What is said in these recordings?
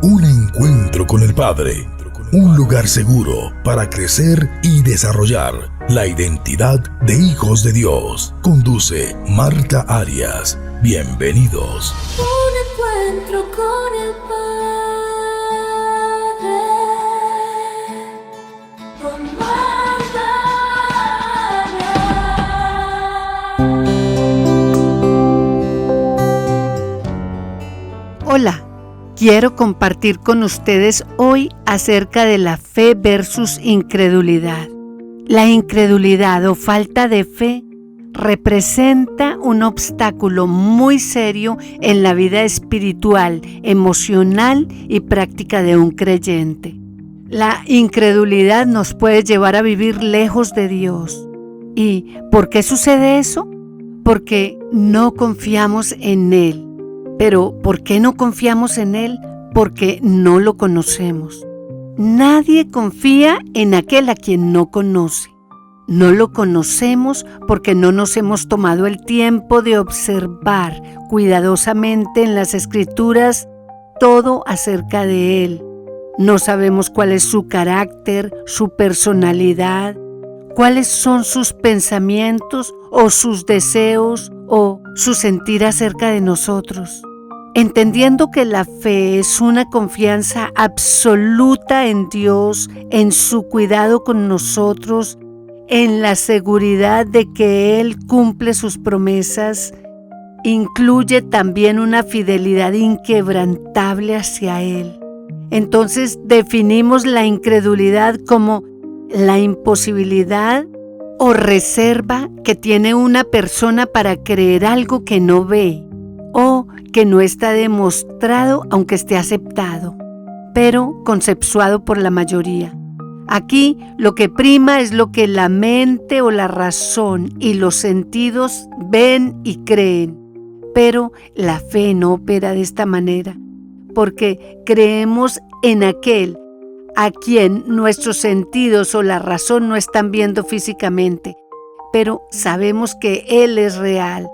Un encuentro con el Padre. Un lugar seguro para crecer y desarrollar la identidad de hijos de Dios. Conduce Marta Arias. Bienvenidos. Un encuentro con el Padre. Con Marta Arias. Hola. Quiero compartir con ustedes hoy acerca de la fe versus incredulidad. La incredulidad o falta de fe representa un obstáculo muy serio en la vida espiritual, emocional y práctica de un creyente. La incredulidad nos puede llevar a vivir lejos de Dios. ¿Y por qué sucede eso? Porque no confiamos en Él. Pero, ¿por qué no confiamos en Él? Porque no lo conocemos. Nadie confía en aquel a quien no conoce. No lo conocemos porque no nos hemos tomado el tiempo de observar cuidadosamente en las Escrituras todo acerca de Él. No sabemos cuál es su carácter, su personalidad, cuáles son sus pensamientos o sus deseos o su sentir acerca de nosotros. Entendiendo que la fe es una confianza absoluta en Dios, en su cuidado con nosotros, en la seguridad de que Él cumple sus promesas, incluye también una fidelidad inquebrantable hacia Él. Entonces definimos la incredulidad como la imposibilidad o reserva que tiene una persona para creer algo que no ve o que no está demostrado aunque esté aceptado, pero conceptuado por la mayoría. Aquí lo que prima es lo que la mente o la razón y los sentidos ven y creen, pero la fe no opera de esta manera, porque creemos en aquel a quien nuestros sentidos o la razón no están viendo físicamente, pero sabemos que Él es real.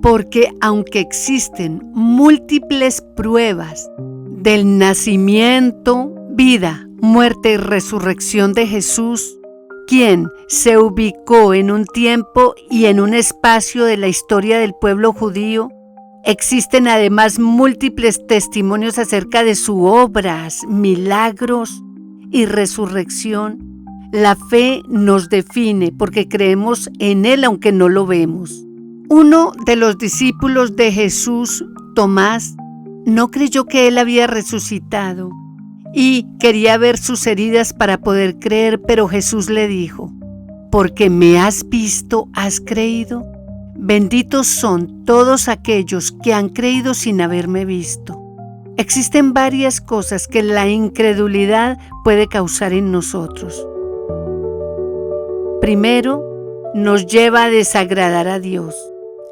Porque aunque existen múltiples pruebas del nacimiento, vida, muerte y resurrección de Jesús, quien se ubicó en un tiempo y en un espacio de la historia del pueblo judío, existen además múltiples testimonios acerca de sus obras, milagros y resurrección. La fe nos define porque creemos en Él aunque no lo vemos. Uno de los discípulos de Jesús, Tomás, no creyó que Él había resucitado y quería ver sus heridas para poder creer, pero Jesús le dijo: «Porque me has visto, has creído. Benditos son todos aquellos que han creído sin haberme visto». Existen varias cosas que la incredulidad puede causar en nosotros. Primero, nos lleva a desagradar a Dios.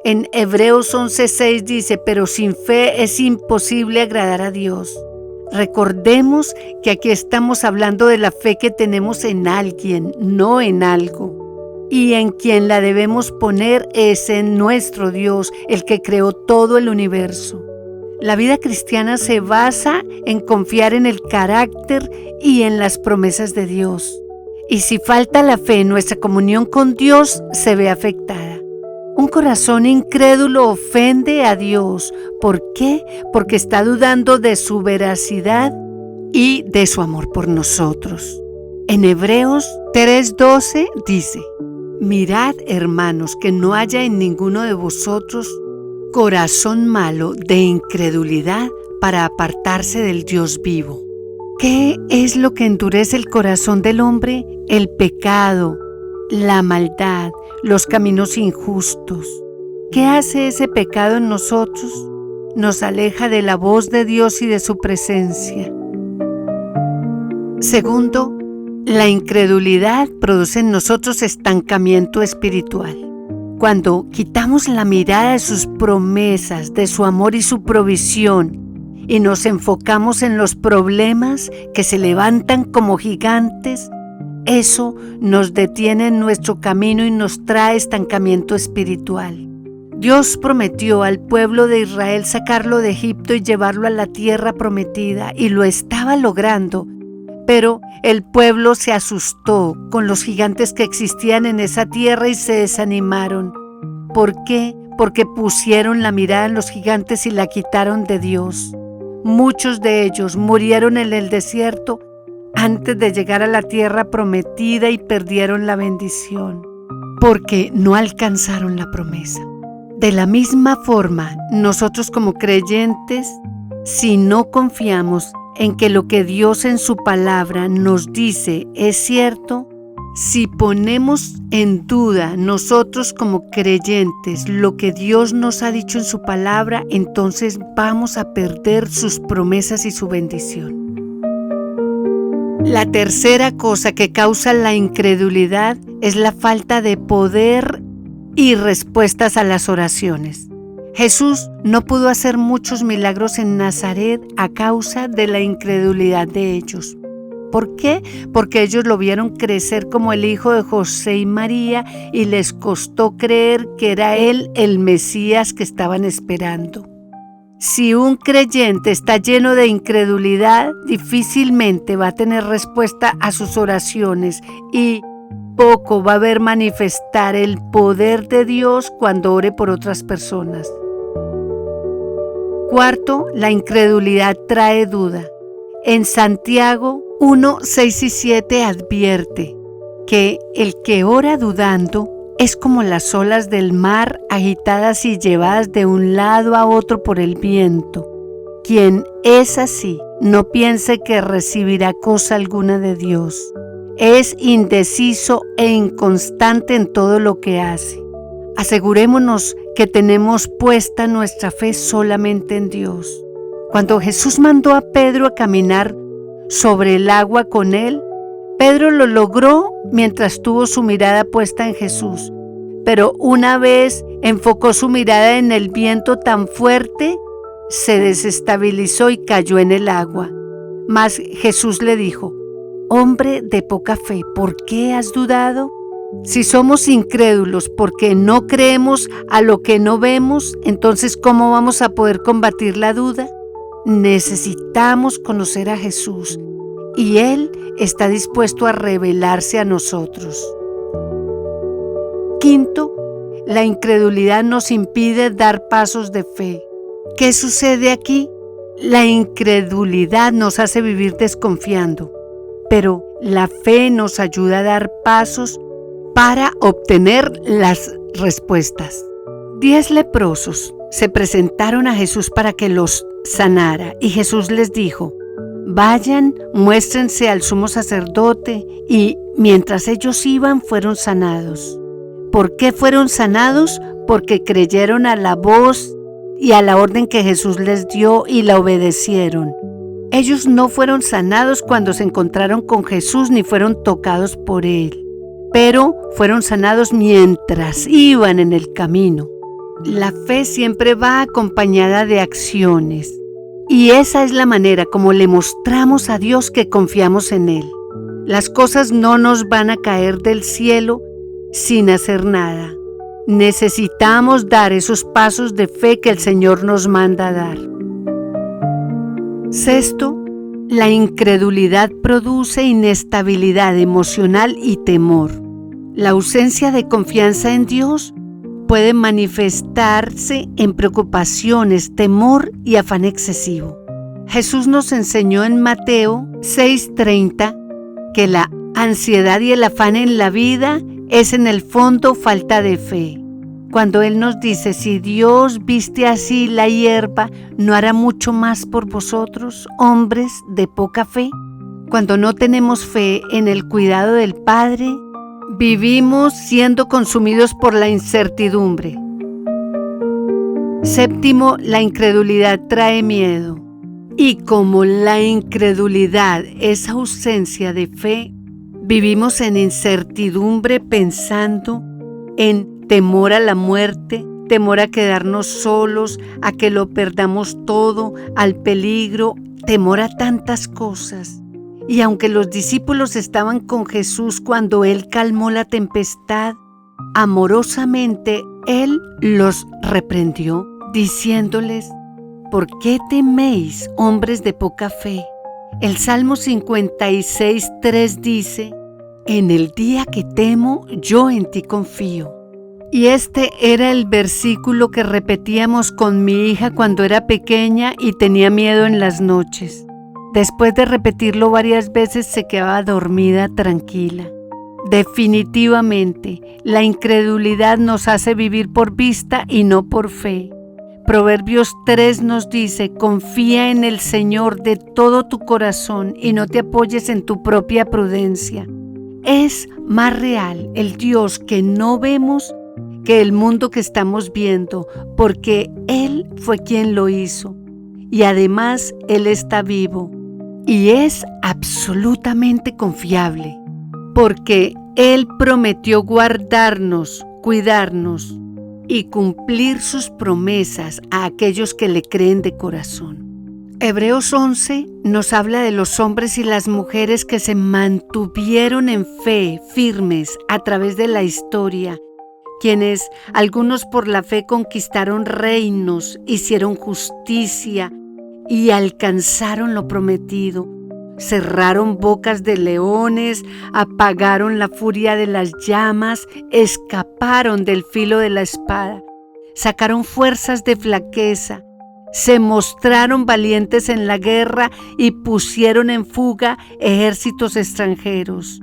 En Hebreos 11:6 dice: «Pero sin fe es imposible agradar a Dios». Recordemos que aquí estamos hablando de la fe que tenemos en alguien, no en algo. Y en quien la debemos poner es en nuestro Dios, el que creó todo el universo. La vida cristiana se basa en confiar en el carácter y en las promesas de Dios. Y si falta la fe, nuestra comunión con Dios se ve afectada. Un corazón incrédulo ofende a Dios. ¿Por qué? Porque está dudando de su veracidad y de su amor por nosotros. En Hebreos 3:12 dice: «Mirad, hermanos, que no haya en ninguno de vosotros corazón malo de incredulidad para apartarse del Dios vivo». ¿Qué es lo que endurece el corazón del hombre? El pecado, la maldad, los caminos injustos. ¿Qué hace ese pecado en nosotros? Nos aleja de la voz de Dios y de su presencia. Segundo, la incredulidad produce en nosotros estancamiento espiritual. Cuando quitamos la mirada de sus promesas, de su amor y su provisión, y nos enfocamos en los problemas que se levantan como gigantes, eso nos detiene en nuestro camino y nos trae estancamiento espiritual. Dios prometió al pueblo de Israel sacarlo de Egipto y llevarlo a la tierra prometida, y lo estaba logrando. Pero el pueblo se asustó con los gigantes que existían en esa tierra y se desanimaron. ¿Por qué? Porque pusieron la mirada en los gigantes y la quitaron de Dios. Muchos de ellos murieron en el desierto antes de llegar a la tierra prometida y perdieron la bendición, porque no alcanzaron la promesa. De la misma forma, nosotros como creyentes, si no confiamos en que lo que Dios en su palabra nos dice es cierto, si ponemos en duda nosotros como creyentes lo que Dios nos ha dicho en su palabra, entonces vamos a perder sus promesas y su bendición. La tercera cosa que causa la incredulidad es la falta de poder y respuestas a las oraciones. Jesús no pudo hacer muchos milagros en Nazaret a causa de la incredulidad de ellos. ¿Por qué? Porque ellos lo vieron crecer como el hijo de José y María y les costó creer que era él el Mesías que estaban esperando. Si un creyente está lleno de incredulidad, difícilmente va a tener respuesta a sus oraciones y poco va a ver manifestar el poder de Dios cuando ore por otras personas. Cuarto, la incredulidad trae duda. En Santiago 1, 6 y 7 advierte que el que ora dudando es como las olas del mar agitadas y llevadas de un lado a otro por el viento. Quien es así, no piense que recibirá cosa alguna de Dios. Es indeciso e inconstante en todo lo que hace. Asegurémonos que tenemos puesta nuestra fe solamente en Dios. Cuando Jesús mandó a Pedro a caminar sobre el agua con él, Pedro lo logró mientras tuvo su mirada puesta en Jesús. Pero una vez enfocó su mirada en el viento tan fuerte, se desestabilizó y cayó en el agua. Mas Jesús le dijo: «Hombre de poca fe, ¿por qué has dudado?» Si somos incrédulos porque no creemos a lo que no vemos, entonces ¿cómo vamos a poder combatir la duda? Necesitamos conocer a Jesús y Él está dispuesto a revelarse a nosotros. Quinto, la incredulidad nos impide dar pasos de fe. ¿Qué sucede aquí? La incredulidad nos hace vivir desconfiando, pero la fe nos ayuda a dar pasos para obtener las respuestas. 10 leprosos se presentaron a Jesús para que los sanara y Jesús les dijo: «Vayan, muéstrense al sumo sacerdote», y mientras ellos iban fueron sanados. ¿Por qué fueron sanados? Porque creyeron a la voz y a la orden que Jesús les dio y la obedecieron. Ellos no fueron sanados cuando se encontraron con Jesús ni fueron tocados por Él, pero fueron sanados mientras iban en el camino. La fe siempre va acompañada de acciones y esa es la manera como le mostramos a Dios que confiamos en Él. Las cosas no nos van a caer del cielo sin hacer nada. Necesitamos dar esos pasos de fe que el Señor nos manda dar. Sexto, la incredulidad produce inestabilidad emocional y temor. La ausencia de confianza en Dios puede manifestarse en preocupaciones, temor y afán excesivo. Jesús nos enseñó en Mateo 6:30 que la ansiedad y el afán en la vida es en el fondo falta de fe. Cuando Él nos dice: «Si Dios viste así la hierba, ¿no hará mucho más por vosotros, hombres de poca fe?». Cuando no tenemos fe en el cuidado del Padre, vivimos siendo consumidos por la incertidumbre. Séptimo, la incredulidad trae miedo. Y como la incredulidad es ausencia de fe, vivimos en incertidumbre pensando en temor a la muerte, temor a quedarnos solos, a que lo perdamos todo, al peligro, temor a tantas cosas. Y aunque los discípulos estaban con Jesús cuando Él calmó la tempestad, amorosamente Él los reprendió, diciéndoles: ¿por qué teméis, hombres de poca fe? El Salmo 56:3 dice: en el día que temo, yo en ti confío. Y este era el versículo que repetíamos con mi hija cuando era pequeña y tenía miedo en las noches. Después de repetirlo varias veces se quedaba dormida tranquila. Definitivamente, la incredulidad nos hace vivir por vista y no por fe. Proverbios 3 nos dice: confía en el Señor de todo tu corazón y no te apoyes en tu propia prudencia. Es más real el Dios que no vemos que el mundo que estamos viendo, porque Él fue quien lo hizo. Y además Él está vivo y es absolutamente confiable, porque Él prometió guardarnos, cuidarnos y cumplir sus promesas a aquellos que le creen de corazón. Hebreos 11 nos habla de los hombres y las mujeres que se mantuvieron en fe, firmes a través de la historia, quienes algunos por la fe conquistaron reinos, hicieron justicia y alcanzaron lo prometido. Cerraron bocas de leones, apagaron la furia de las llamas, escaparon del filo de la espada, sacaron fuerzas de flaqueza, se mostraron valientes en la guerra y pusieron en fuga ejércitos extranjeros.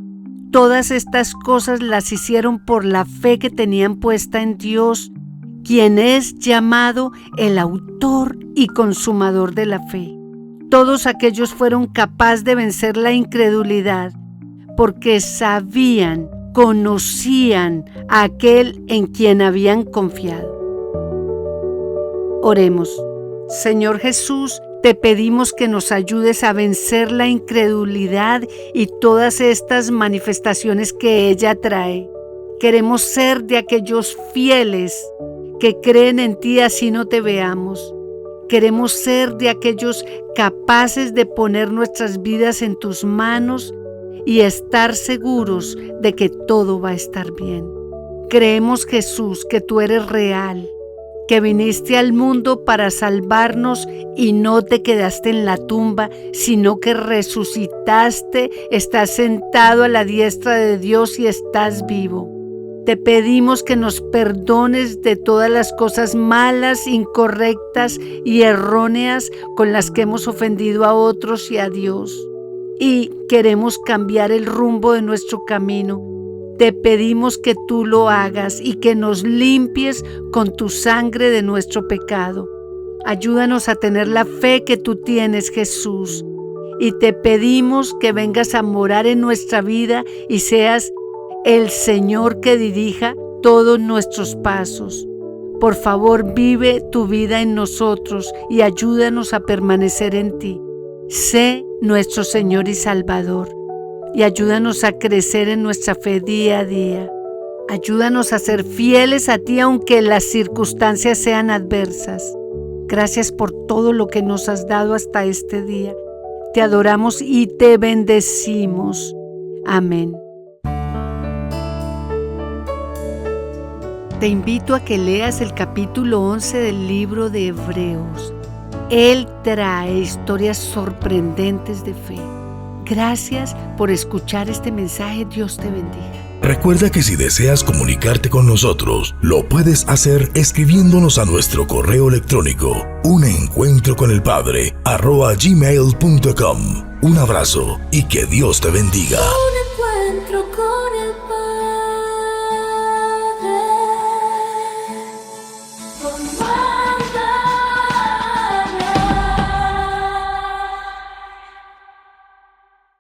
Todas estas cosas las hicieron por la fe que tenían puesta en Dios, quien es llamado el autor y consumador de la fe. Todos aquellos fueron capaces de vencer la incredulidad porque sabían, conocían a aquel en quien habían confiado. Oremos. Señor Jesús, te pedimos que nos ayudes a vencer la incredulidad y todas estas manifestaciones que ella trae. Queremos ser de aquellos fieles que creen en ti así no te veamos. Queremos ser de aquellos capaces de poner nuestras vidas en tus manos y estar seguros de que todo va a estar bien. Creemos, Jesús, que tú eres real, que viniste al mundo para salvarnos y no te quedaste en la tumba, sino que resucitaste, estás sentado a la diestra de Dios y estás vivo. Te pedimos que nos perdones de todas las cosas malas, incorrectas y erróneas con las que hemos ofendido a otros y a Dios. Y queremos cambiar el rumbo de nuestro camino. Te pedimos que tú lo hagas y que nos limpies con tu sangre de nuestro pecado. Ayúdanos a tener la fe que tú tienes, Jesús. Y te pedimos que vengas a morar en nuestra vida y seas el Señor que dirija todos nuestros pasos. Por favor, vive tu vida en nosotros y ayúdanos a permanecer en ti. Sé nuestro Señor y Salvador. Y ayúdanos a crecer en nuestra fe día a día. Ayúdanos a ser fieles a ti aunque las circunstancias sean adversas. Gracias por todo lo que nos has dado hasta este día. Te adoramos y te bendecimos. Amén. Te invito a que leas el capítulo 11 del libro de Hebreos. Él trae historias sorprendentes de fe. Gracias por escuchar este mensaje. Dios te bendiga. Recuerda que si deseas comunicarte con nosotros, lo puedes hacer escribiéndonos a nuestro correo electrónico unencuentroconelpadre@gmail.com. Un abrazo y que Dios te bendiga. Un encuentro con el Padre.